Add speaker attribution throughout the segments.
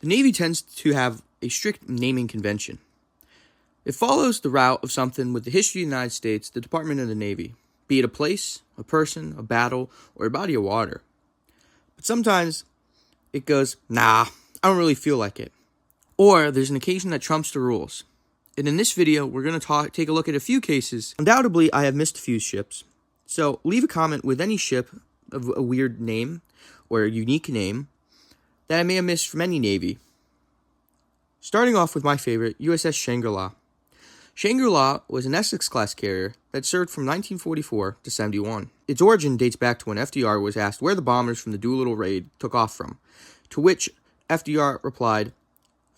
Speaker 1: The Navy tends to have a strict naming convention. It follows the route of something with the history of the United States, the Department of the Navy, be it a place, a person, a battle, or a body of water. But sometimes it goes, nah, I don't really feel like it. Or there's an occasion that trumps the rules. And in this video, we're going to take a look at a few cases. Undoubtedly, I have missed a few ships. So leave a comment with any ship of a weird name or a unique name that I may have missed from any Navy. Starting off with my favorite, USS Shangri-la. Shangri-la was an Essex-class carrier that served from 1944 to 71. Its origin dates back to when FDR was asked where the bombers from the Doolittle raid took off from, to which FDR replied,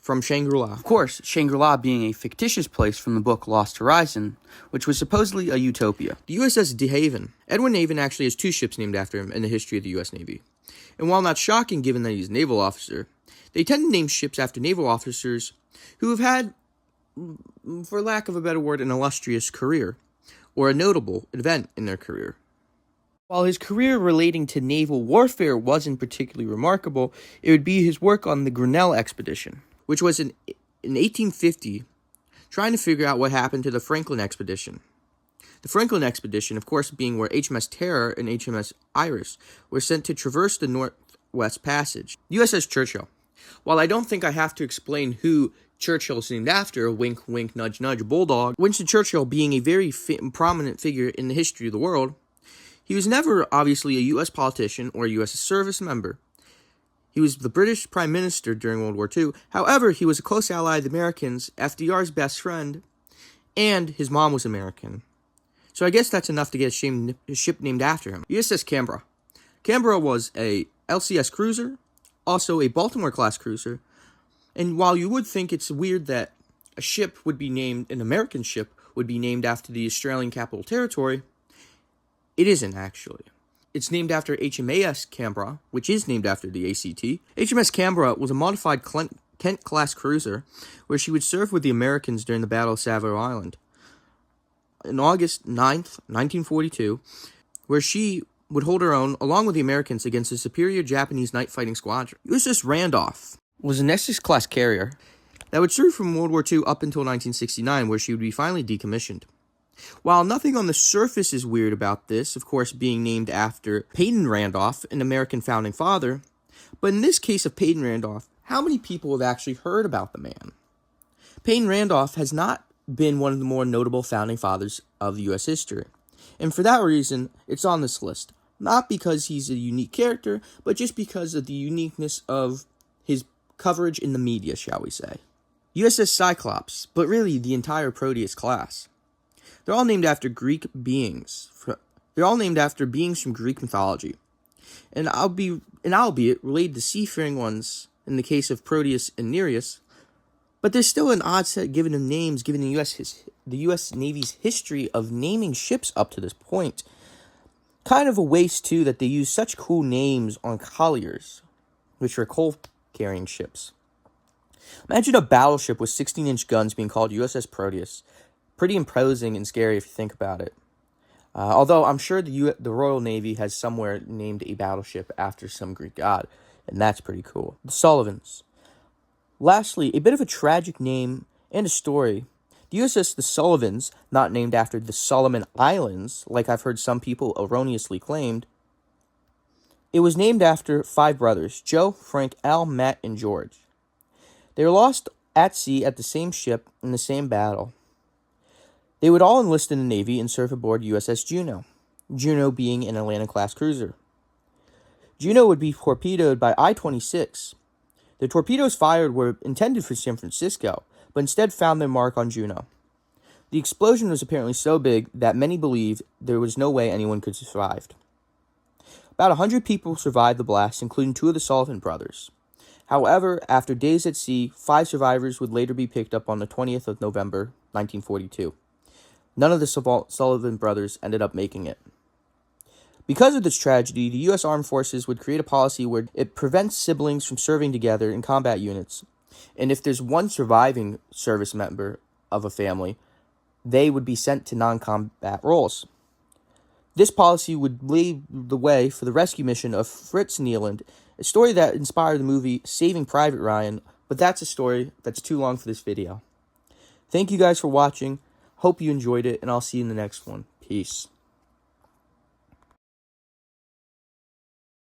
Speaker 1: from Shangri-la. Of course, Shangri-la being a fictitious place from the book Lost Horizon, which was supposedly a utopia. The USS De Haven. Edwin Haven actually has 2 ships named after him in the history of the U.S. Navy. And while not shocking given that he's a naval officer, they tend to name ships after naval officers who have had, for lack of a better word, an illustrious career, or a notable event in their career. While his career relating to naval warfare wasn't particularly remarkable, it would be his work on the Grinnell expedition, which was in 1850, trying to figure out what happened to the Franklin expedition. The Franklin expedition, of course, being where HMS Terror and HMS Iris were sent to traverse the Northwest Passage. USS Churchill. While I don't think I have to explain who Churchill is named after, wink, wink, nudge, nudge, bulldog, Winston Churchill being a very prominent figure in the history of the world, he was never, obviously, a U.S. politician or a U.S. service member. He was the British Prime Minister during World War II. However, he was a close ally of the Americans, FDR's best friend, and his mom was American. So I guess that's enough to get a ship named after him. USS Canberra. Canberra was a LCS cruiser, also a Baltimore-class cruiser, and while you would think it's weird that a ship would be named, an American ship would be named after the Australian Capital Territory, it isn't actually. It's named after HMAS Canberra, which is named after the ACT. HMS Canberra was a modified Kent-class cruiser where she would serve with the Americans during the Battle of Savile Island. On August 9th, 1942, where she would hold her own along with the Americans against a superior Japanese night-fighting squadron. USS Randolph was an Essex-class carrier that would serve from World War II up until 1969, where she would be finally decommissioned. While nothing on the surface is weird about this, of course being named after Peyton Randolph, an American founding father, but in this case of Peyton Randolph, how many people have actually heard about the man? Peyton Randolph has not been one of the more notable founding fathers of U.S. history, and for that reason, it's on this list. Not because he's a unique character, but just because of the uniqueness of his coverage in the media, shall we say. USS Cyclops, but really the entire Proteus class. They're all named after Greek beings. They're all named after beings from Greek mythology. And albeit related to seafaring ones in the case of Proteus and Nereus, but there's still an odd set given them names given the U.S. Navy's history of naming ships up to this point. Kind of a waste, too, that they use such cool names on colliers, which are coal-carrying ships. Imagine a battleship with 16-inch guns being called USS Proteus. Pretty imposing and scary if you think about it. Although I'm sure the Royal Navy has somewhere named a battleship after some Greek god, and that's pretty cool. The Sullivans. Lastly, a bit of a tragic name and a story. The USS The Sullivans, not named after the Solomon Islands, like I've heard some people erroneously claimed. It was named after 5 brothers, Joe, Frank, Al, Matt, and George. They were lost at sea at the same ship in the same battle. They would all enlist in the Navy and serve aboard USS Juno, Juno being an Atlantic-class cruiser. Juno would be torpedoed by I-26. The torpedoes fired were intended for San Francisco, but instead found their mark on Juno. The explosion was apparently so big that many believed there was no way anyone could have survived. About 100 people survived the blast, including 2 of the Sullivan brothers. However, after days at sea, 5 survivors would later be picked up on the 20th of November, 1942. None of the Sullivan brothers ended up making it. Because of this tragedy, the U.S. Armed Forces would create a policy where it prevents siblings from serving together in combat units, and if there's one surviving service member of a family, they would be sent to non-combat roles. This policy would lead the way for the rescue mission of Fritz Neeland, a story that inspired the movie Saving Private Ryan But that's a story that's too long for this video. Thank you guys for watching. Hope you enjoyed it, and I'll see you in the next one. Peace.